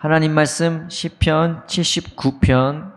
하나님 말씀 시편 79편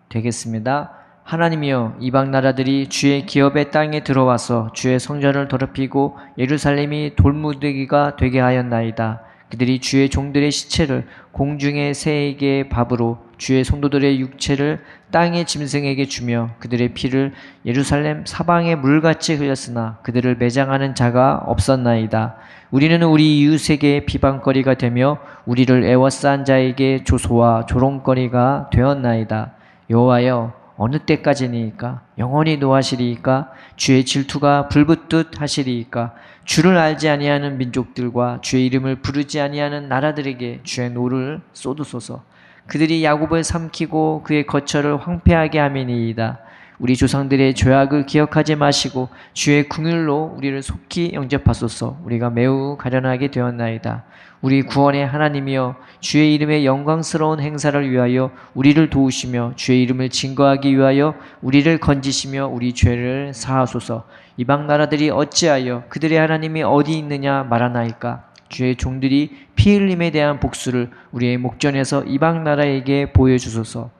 되겠습니다. 하나님이여, 이방 나라들이 주의 기업의 땅에 들어와서 주의 성전을 더럽히고 예루살렘이 돌무더기가 되게 하였나이다. 그들이 주의 종들의 시체를 공중의 새에게 밥으로 주의 성도들의 육체를 땅의 짐승에게 주며 그들의 피를 예루살렘 사방에 물같이 흘렸으나 그들을 매장하는 자가 없었나이다. 우리는 우리 이웃에게 비방거리가 되며 우리를 애워싼 자에게 조소와 조롱거리가 되었나이다. 여호와여, 어느 때까지니까? 영원히 노하시리이까? 주의 질투가 불붙듯 하시리이까? 주를 알지 아니하는 민족들과 주의 이름을 부르지 아니하는 나라들에게 주의 노를 쏟으소서. 그들이 야곱을 삼키고 그의 거처를 황폐하게 함이니이다. 우리 조상들의 죄악을 기억하지 마시고 주의 긍휼로 우리를 속히 영접하소서. 우리가 매우 가련하게 되었나이다. 우리 구원의 하나님이여, 주의 이름의 영광스러운 행사를 위하여 우리를 도우시며 주의 이름을 증거하기 위하여 우리를 건지시며 우리 죄를 사하소서. 이방 나라들이 어찌하여 그들의 하나님이 어디 있느냐 말하나이까? 주의 종들이 피 흘림에 대한 복수를 우리의 목전에서 이방 나라에게 보여주소서.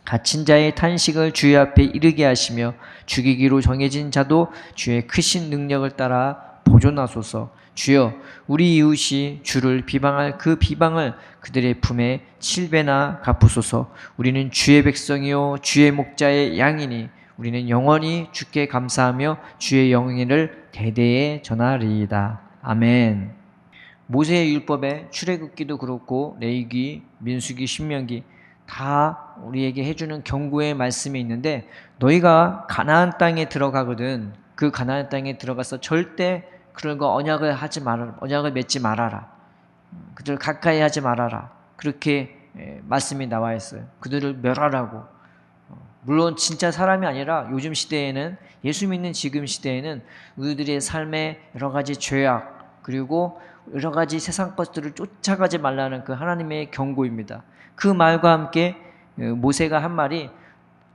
갇힌 자의 탄식을 주의 앞에 이르게 하시며 죽이기로 정해진 자도 주의 크신 능력을 따라 보존하소서. 주여, 우리 이웃이 주를 비방할 그 비방을 그들의 품에 7배나 갚으소서. 우리는 주의 백성이요 주의 목자의 양이니 우리는 영원히 주께 감사하며 주의 영예를 대대에 전하리이다. 아멘. 모세의 율법에 출애굽기도 그렇고 레위기, 민수기, 신명기 다 우리에게 해주는 경고의 말씀이 있는데, 너희가 가나안 땅에 들어가거든 그 가나안 땅에 들어가서 절대 그런 거 언약을 하지 말아라, 언약을 맺지 말아라, 그들을 가까이 하지 말아라, 그렇게 말씀이 나와 있어요. 그들을 멸하라고. 물론 진짜 사람이 아니라 요즘 시대에는, 예수 믿는 지금 시대에는 우리들의 삶에 여러 가지 죄악 그리고 여러 가지 세상 것들을 쫓아가지 말라는 그 하나님의 경고입니다. 그 말과 함께 모세가 한 말이,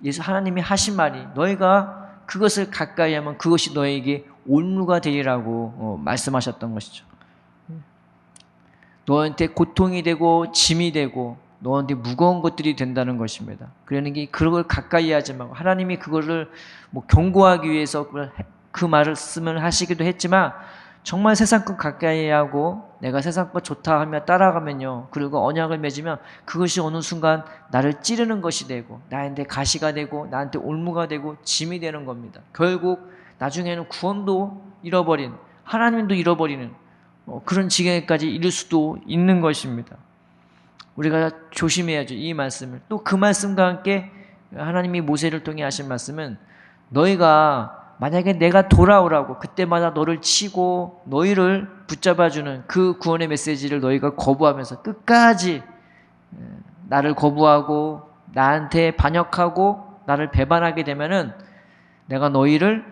예수 하나님이 하신 말이, 너희가 그것을 가까이 하면 그것이 너에게 올무가 되리라고 말씀하셨던 것이죠. 너한테 고통이 되고 짐이 되고 너한테 무거운 것들이 된다는 것입니다. 그러니 그걸 가까이 하지 말고, 하나님이 그거를 경고하기 위해서 그 말씀을 하시기도 했지만, 정말 세상 것 가까이 하고 내가 세상 것 좋다 하며 따라가면요, 그리고 언약을 맺으면 그것이 어느 순간 나를 찌르는 것이 되고 나한테 가시가 되고 나한테 올무가 되고 짐이 되는 겁니다. 결국 나중에는 구원도 잃어버린, 하나님도 잃어버리는 그런 지경에까지 이를 수도 있는 것입니다. 우리가 조심해야죠, 이 말씀을. 또 그 말씀과 함께 하나님이 모세를 통해 하신 말씀은, 너희가 만약에 내가 돌아오라고 그때마다 너를 치고 너희를 붙잡아주는 그 구원의 메시지를 너희가 거부하면서 끝까지 나를 거부하고 나한테 반역하고 나를 배반하게 되면은 내가 너희를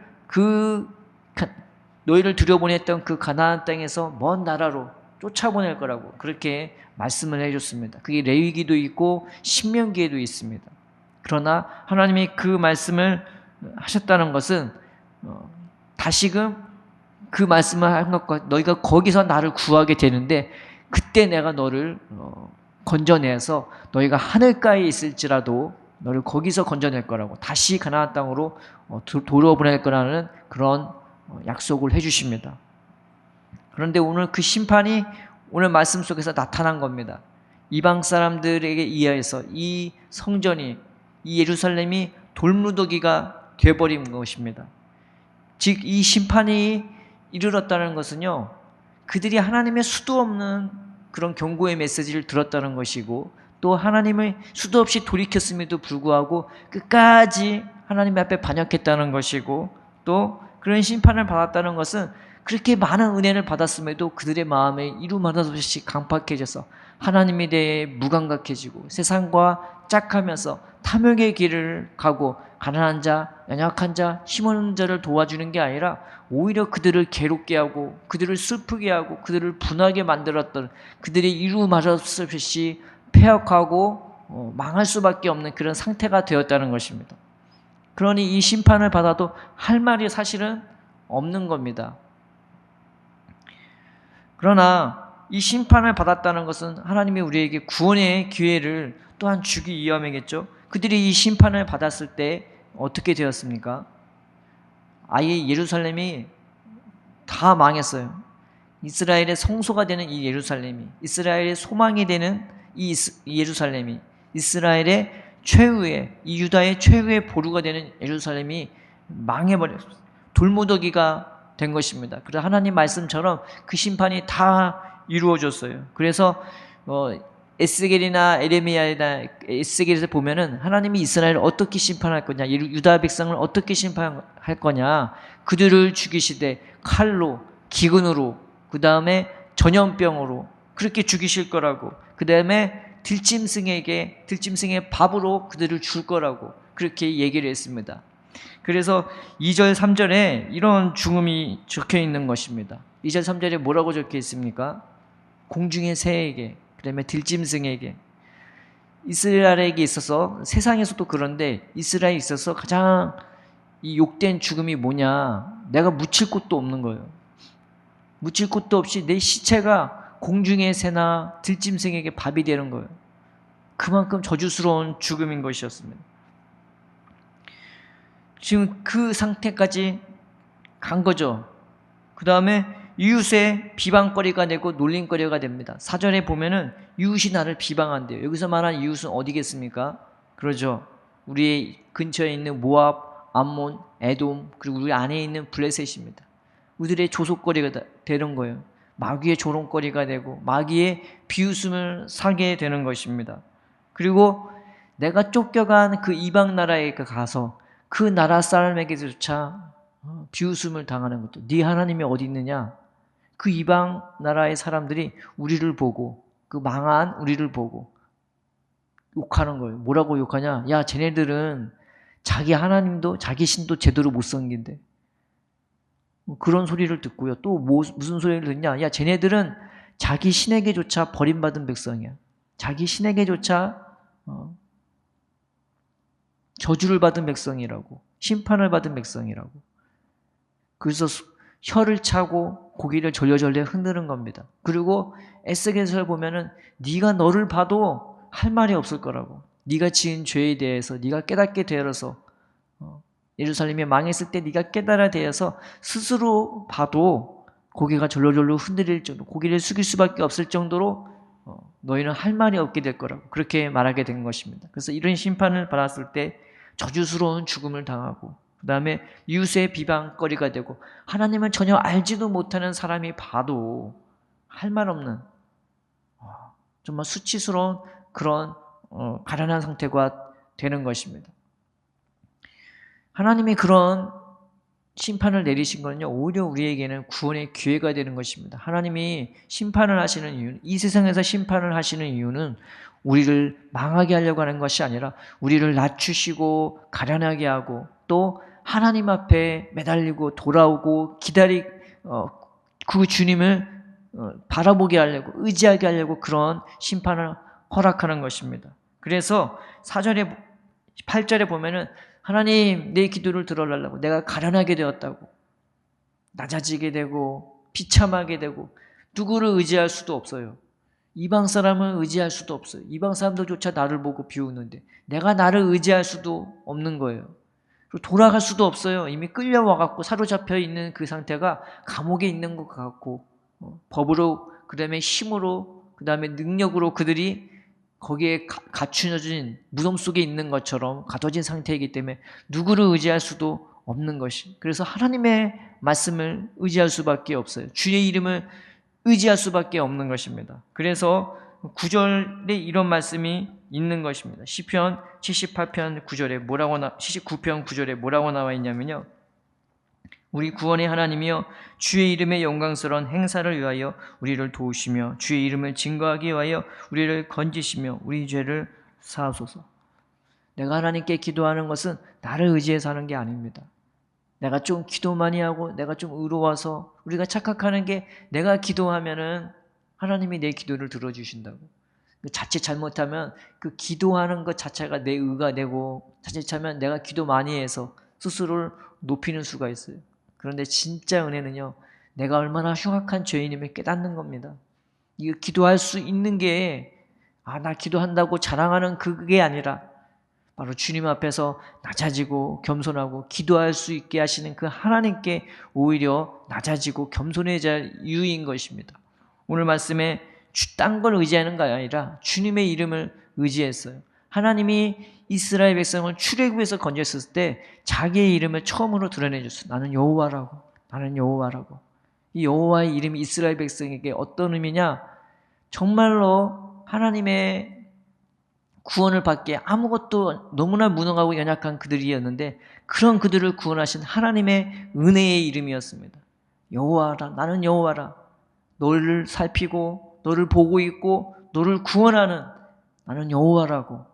들여보냈던 그 가나안 땅에서 먼 나라로 쫓아보낼 거라고 그렇게 말씀을 해줬습니다. 그게 레위기도 있고 신명기에도 있습니다. 그러나 하나님이 그 말씀을 하셨다는 것은 다시금 그 말씀을 한 것과 너희가 거기서 나를 구하게 되는데, 그때 내가 너를 건져내서 너희가 하늘가에 있을지라도 너를 거기서 건져낼 거라고, 다시 가나안 땅으로 돌아보낼 거라는 그런 약속을 해주십니다. 그런데 오늘 그 심판이 오늘 말씀 속에서 나타난 겁니다. 이방 사람들에게 의해서 이 성전이, 이 예루살렘이 돌무더기가 되어버린 것입니다. 즉 이 심판이 이르렀다는 것은요, 그들이 하나님의 수도 없는 그런 경고의 메시지를 들었다는 것이고, 또 하나님을 수도 없이 돌이켰음에도 불구하고 끝까지 하나님 앞에 반역했다는 것이고, 또 그런 심판을 받았다는 것은 그렇게 많은 은혜를 받았음에도 그들의 마음에 이루마다 없이 강팍해져서 하나님에 대해 무감각해지고 세상과 짝하면서 탐욕의 길을 가고, 가난한 자, 연약한 자, 힘없는 자를 도와주는 게 아니라 오히려 그들을 괴롭게 하고 그들을 슬프게 하고 그들을 분하게 만들었던, 그들이 이루마다 없이 폐역하고 망할 수밖에 없는 그런 상태가 되었다는 것입니다. 그러니 이 심판을 받아도 할 말이 사실은 없는 겁니다. 그러나 이 심판을 받았다는 것은 하나님이 우리에게 구원의 기회를 또한 주기 위함이겠죠. 그들이 이 심판을 받았을 때 어떻게 되었습니까? 아예 예루살렘이 다 망했어요. 이스라엘의 성소가 되는 이 예루살렘이, 이스라엘의 소망이 되는 이 예루살렘이, 이스라엘의 최후의, 이 유다의 최후의 보루가 되는 예루살렘이 망해버렸어요. 돌무더기가 된 것입니다. 그래서 하나님 말씀처럼 그 심판이 다 이루어졌어요. 그래서 에스겔이나 에레미야나 에스겔에서 보면은 하나님이 이스라엘을 어떻게 심판할 거냐, 유다 백성을 어떻게 심판할 거냐, 그들을 죽이시되 칼로, 기근으로, 그 다음에 전염병으로 그렇게 죽이실 거라고, 그 다음에 들짐승의 밥으로 그들을 줄 거라고 그렇게 얘기를 했습니다. 그래서 2절 3절에 이런 죽음이 적혀 있는 것입니다. 2절 3절에 뭐라고 적혀 있습니까? 공중의 새에게, 그 다음에 들짐승에게. 이스라엘에게 있어서, 세상에서도 그런데 이스라엘에 있어서 가장 이 욕된 죽음이 뭐냐, 내가 묻힐 곳도 없는 거예요. 묻힐 곳도 없이 내 시체가 공중의 새나 들짐승에게 밥이 되는 거예요. 그만큼 저주스러운 죽음인 것이었습니다. 지금 그 상태까지 간 거죠. 그 다음에 이웃의 비방거리가 되고 놀림거리가 됩니다. 4절에 보면은 이웃이 나를 비방한대요. 여기서 말한 이웃은 어디겠습니까? 그러죠. 우리 근처에 있는 모압, 암몬, 에돔, 그리고 우리 안에 있는 블레셋입니다. 우리들의 조속거리가 되는 거예요. 마귀의 조롱거리가 되고 마귀의 비웃음을 사게 되는 것입니다. 그리고 내가 쫓겨간 그 이방 나라에 가서 그 나라 사람에게조차 비웃음을 당하는 것도, 네 하나님이 어디 있느냐? 그 이방 나라의 사람들이 우리를 보고, 그 망한 우리를 보고 욕하는 거예요. 뭐라고 욕하냐? 야, 쟤네들은 자기 하나님도 자기 신도 제대로 못 섬긴대. 그런 소리를 듣고요. 또 무슨 소리를 듣냐? 야, 쟤네들은 자기 신에게조차 버림받은 백성이야. 자기 신에게조차 저주를 받은 백성이라고, 심판을 받은 백성이라고. 그래서 혀를 차고 고개를 절레절레 흔드는 겁니다. 그리고 에스겔서를 보면은 네가 너를 봐도 할 말이 없을 거라고. 네가 지은 죄에 대해서 네가 깨닫게 되어서, 예루살렘이 망했을 때 네가 깨달아 되어서 스스로 봐도 고개가 절로절로 흔들릴 정도, 고개를 숙일 수밖에 없을 정도로 너희는 할 말이 없게 될 거라고 그렇게 말하게 된 것입니다. 그래서 이런 심판을 받았을 때 저주스러운 죽음을 당하고, 그 다음에 이웃의 비방거리가 되고, 하나님을 전혀 알지도 못하는 사람이 봐도 할 말 없는 정말 수치스러운 그런 가련한 상태가 되는 것입니다. 하나님이 그런 심판을 내리신 거는요, 오히려 우리에게는 구원의 기회가 되는 것입니다. 하나님이 심판을 하시는 이유는, 이 세상에서 심판을 하시는 이유는 우리를 망하게 하려고 하는 것이 아니라 우리를 낮추시고 가련하게 하고, 또 하나님 앞에 매달리고 돌아오고 그 주님을 바라보게 하려고, 의지하게 하려고 그런 심판을 허락하는 것입니다. 그래서 4절에 8절에 보면은 하나님, 내 기도를 들어달라고, 내가 가련하게 되었다고, 낮아지게 되고 비참하게 되고 누구를 의지할 수도 없어요. 이방 사람을 의지할 수도 없어요. 이방 사람들조차 나를 보고 비우는데 내가 나를 의지할 수도 없는 거예요. 그리고 돌아갈 수도 없어요. 이미 끌려와갖고 사로잡혀 있는 그 상태가 감옥에 있는 것 같고, 법으로, 그 다음에 힘으로, 그 다음에 능력으로 그들이 거기에 갖추어진 무덤 속에 있는 것처럼 가둬진 상태이기 때문에 누구를 의지할 수도 없는 것이, 그래서 하나님의 말씀을 의지할 수밖에 없어요. 주의 이름을 의지할 수밖에 없는 것입니다. 그래서 9절에 이런 말씀이 있는 것입니다. 시편 78편 9절에 79편 9절에 뭐라고 나와 있냐면요, 우리 구원의 하나님이여, 주의 이름의 영광스러운 행사를 위하여 우리를 도우시며 주의 이름을 증거하기 위하여 우리를 건지시며 우리 죄를 사하소서. 내가 하나님께 기도하는 것은 나를 의지해서 하는 게 아닙니다. 내가 좀 기도 많이 하고 내가 좀 의로워서, 우리가 착각하는 게 내가 기도하면은 하나님이 내 기도를 들어주신다고. 자칫 잘못하면 그 기도하는 것 자체가 내 의가 되고, 자칫하면 내가 기도 많이 해서 스스로를 높이는 수가 있어요. 그런데 진짜 은혜는요, 내가 얼마나 흉악한 죄인임을 깨닫는 겁니다. 이거 기도할 수 있는 게 나 기도한다고 자랑하는 그게 아니라 바로 주님 앞에서 낮아지고 겸손하고 기도할 수 있게 하시는 그 하나님께 오히려 낮아지고 겸손해질 이유인 것입니다. 오늘 말씀에 딴 걸 의지하는 게 아니라 주님의 이름을 의지했어요. 하나님이 이스라엘 백성을 출애굽에서 건졌을 때 자기의 이름을 처음으로 드러내줬어요. 나는 여호와라고. 나는 여호와라고. 이 여호와의 이름이 이스라엘 백성에게 어떤 의미냐? 정말로 하나님의 구원을 받기에 아무것도 너무나 무능하고 연약한 그들이었는데 그런 그들을 구원하신 하나님의 은혜의 이름이었습니다. 여호와라. 나는 여호와라. 너를 살피고 너를 보고 있고 너를 구원하는 나는 여호와라고.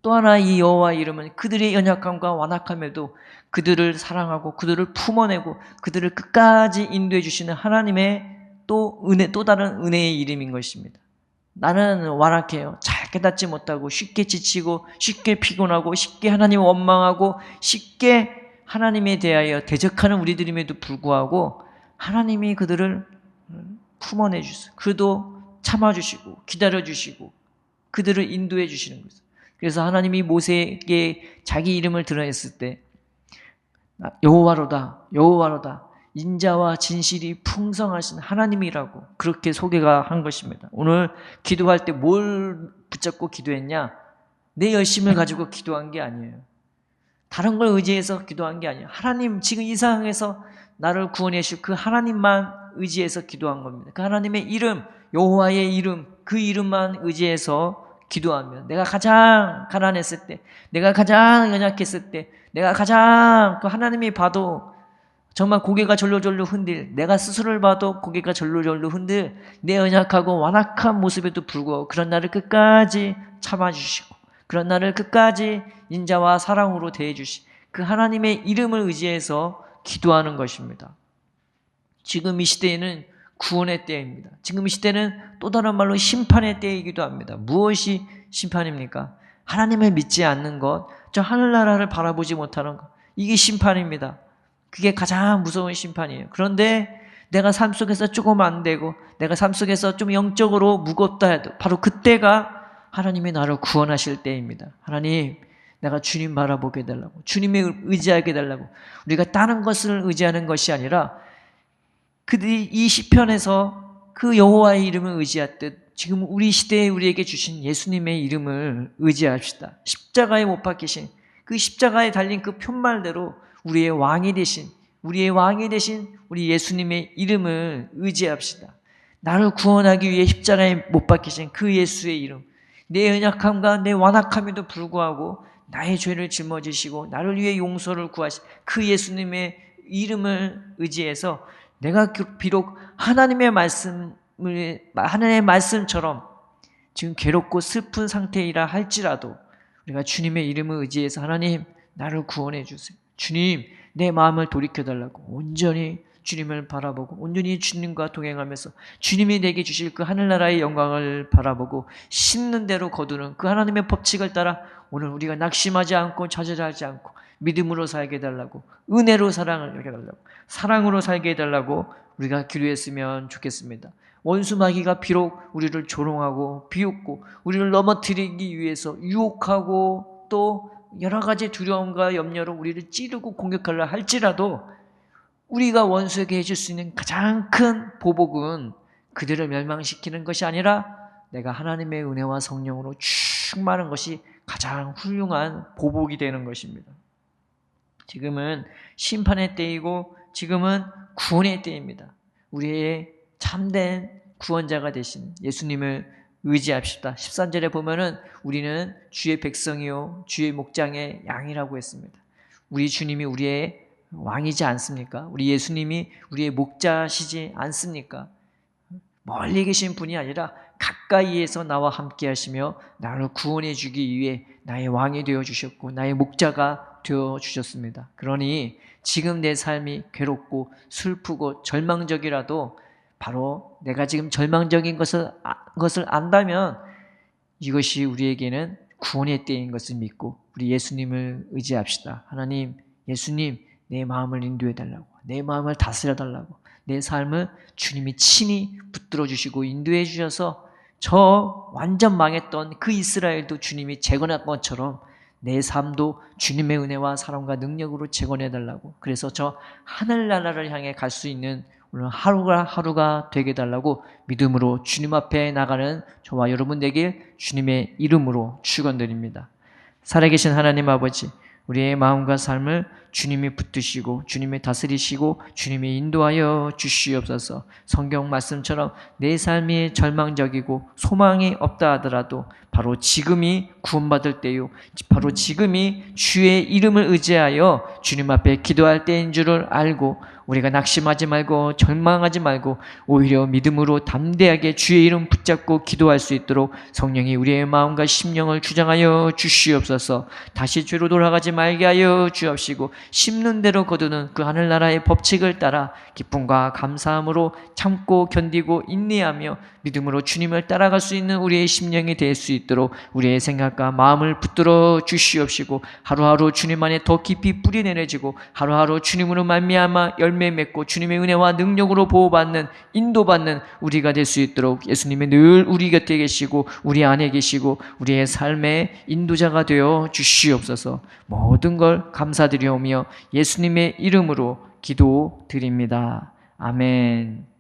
또 하나 이 여호와의 이름은 그들의 연약함과 완악함에도 그들을 사랑하고 그들을 품어내고 그들을 끝까지 인도해 주시는 하나님의 또 다른 은혜의 이름인 것입니다. 나는 완악해요. 잘 깨닫지 못하고 쉽게 지치고 쉽게 피곤하고 쉽게 하나님을 원망하고 쉽게 하나님에 대하여 대적하는 우리들임에도 불구하고 하나님이 그들을 품어내 주세요. 그래도 참아주시고 기다려주시고 그들을 인도해 주시는 거죠. 그래서 하나님이 모세에게 자기 이름을 드러냈을 때 여호와로다 여호와로다 인자와 진실이 풍성하신 하나님이라고 그렇게 소개가 한 것입니다. 오늘 기도할 때 뭘 붙잡고 기도했냐? 내 열심을 가지고 기도한 게 아니에요. 다른 걸 의지해서 기도한 게 아니에요. 하나님 지금 이 상황에서 나를 구원해 주실 그 하나님만 의지해서 기도한 겁니다. 그 하나님의 이름, 여호와의 이름, 그 이름만 의지해서 기도하면 내가 가장 가난했을 때, 내가 가장 연약했을 때, 내가 가장 그 하나님이 봐도 정말 고개가 절로절로 흔들, 내가 스스로를 봐도 고개가 절로절로 흔들 내 연약하고 완악한 모습에도 불구하고 그런 나를 끝까지 참아주시고 그런 나를 끝까지 인자와 사랑으로 대해주시 그 하나님의 이름을 의지해서 기도하는 것입니다. 지금 이 시대에는 구원의 때입니다. 지금 이 시대는 또 다른 말로 심판의 때이기도 합니다. 무엇이 심판입니까? 하나님을 믿지 않는 것, 저 하늘나라를 바라보지 못하는 것, 이게 심판입니다. 그게 가장 무서운 심판이에요. 그런데 내가 삶 속에서 조금 안 되고 내가 삶 속에서 좀 영적으로 무겁다 해도 바로 그때가 하나님이 나를 구원하실 때입니다. 하나님, 내가 주님 바라보게 해달라고, 주님을 의지하게 해달라고. 우리가 다른 것을 의지하는 것이 아니라 그들이 이 시편에서 그 여호와의 이름을 의지하듯 지금 우리 시대에 우리에게 주신 예수님의 이름을 의지합시다. 십자가에 못 박히신 그 십자가에 달린 그 편말대로 우리의 왕이 되신 우리 예수님의 이름을 의지합시다. 나를 구원하기 위해 십자가에 못 박히신 그 예수의 이름, 내 연약함과 내 완악함에도 불구하고 나의 죄를 짊어지시고 나를 위해 용서를 구하신 그 예수님의 이름을 의지해서 내가 비록 하나님의 말씀처럼 지금 괴롭고 슬픈 상태이라 할지라도 우리가 주님의 이름을 의지해서 하나님 나를 구원해 주세요. 주님 내 마음을 돌이켜달라고 온전히 주님을 바라보고 온전히 주님과 동행하면서 주님이 내게 주실 그 하늘나라의 영광을 바라보고 심는 대로 거두는 그 하나님의 법칙을 따라 오늘 우리가 낙심하지 않고 좌절하지 않고 믿음으로 살게 해달라고, 은혜로 사랑을 해달라고, 사랑으로 살게 해달라고 우리가 기도했으면 좋겠습니다. 원수 마귀가 비록 우리를 조롱하고 비웃고 우리를 넘어뜨리기 위해서 유혹하고 또 여러 가지 두려움과 염려로 우리를 찌르고 공격하려 할지라도 우리가 원수에게 해줄 수 있는 가장 큰 보복은 그들을 멸망시키는 것이 아니라 내가 하나님의 은혜와 성령으로 충만한 것이 가장 훌륭한 보복이 되는 것입니다. 지금은 심판의 때이고 지금은 구원의 때입니다. 우리의 참된 구원자가 되신 예수님을 의지합시다. 13절에 보면은 우리는 주의 백성이요 주의 목장의 양이라고 했습니다. 우리 주님이 우리의 왕이지 않습니까? 우리 예수님이 우리의 목자시지 않습니까? 멀리 계신 분이 아니라 가까이에서 나와 함께 하시며 나를 구원해 주기 위해 나의 왕이 되어 주셨고 나의 목자가 되어 주셨습니다. 그러니 지금 내 삶이 괴롭고 슬프고 절망적이라도 바로 내가 지금 절망적인 것을 안다면 이것이 우리에게는 구원의 때인 것을 믿고 우리 예수님을 의지합시다. 하나님, 예수님 내 마음을 인도해 달라고, 내 마음을 다스려 달라고, 내 삶을 주님이 친히 붙들어 주시고 인도해 주셔서 저 완전 망했던 그 이스라엘도 주님이 재건한 것처럼 내 삶도 주님의 은혜와 사랑과 능력으로 재건해 달라고, 그래서 저 하늘나라를 향해 갈 수 있는 오늘 하루가 하루가 되게 해달라고 믿음으로 주님 앞에 나가는 저와 여러분 되길 주님의 이름으로 축원드립니다. 살아계신 하나님 아버지, 우리의 마음과 삶을 주님이 붙드시고 주님이 다스리시고 주님이 인도하여 주시옵소서. 성경 말씀처럼 내 삶이 절망적이고 소망이 없다 하더라도 바로 지금이 구원받을 때요, 바로 지금이 주의 이름을 의지하여 주님 앞에 기도할 때인 줄을 알고 우리가 낙심하지 말고 절망하지 말고 오히려 믿음으로 담대하게 주의 이름 붙잡고 기도할 수 있도록 성령이 우리의 마음과 심령을 주장하여 주시옵소서. 다시 죄로 돌아가지 말게 하여 주옵시고 심는 대로 거두는 그 하늘나라의 법칙을 따라 기쁨과 감사함으로 참고 견디고 인내하며 믿음으로 주님을 따라갈 수 있는 우리의 심령이 될 수 있도록 우리의 생각과 마음을 붙들어 주시옵시고 하루하루 주님 안에 더 깊이 뿌리 내려지고 하루하루 주님으로 말미암아 열매 맺고 주님의 은혜와 능력으로 보호받는 인도받는 우리가 될 수 있도록 예수님이 늘 우리 곁에 계시고 우리 안에 계시고 우리의 삶의 인도자가 되어 주시옵소서. 모든 걸 감사드리오며 예수님의 이름으로 기도드립니다. 아멘.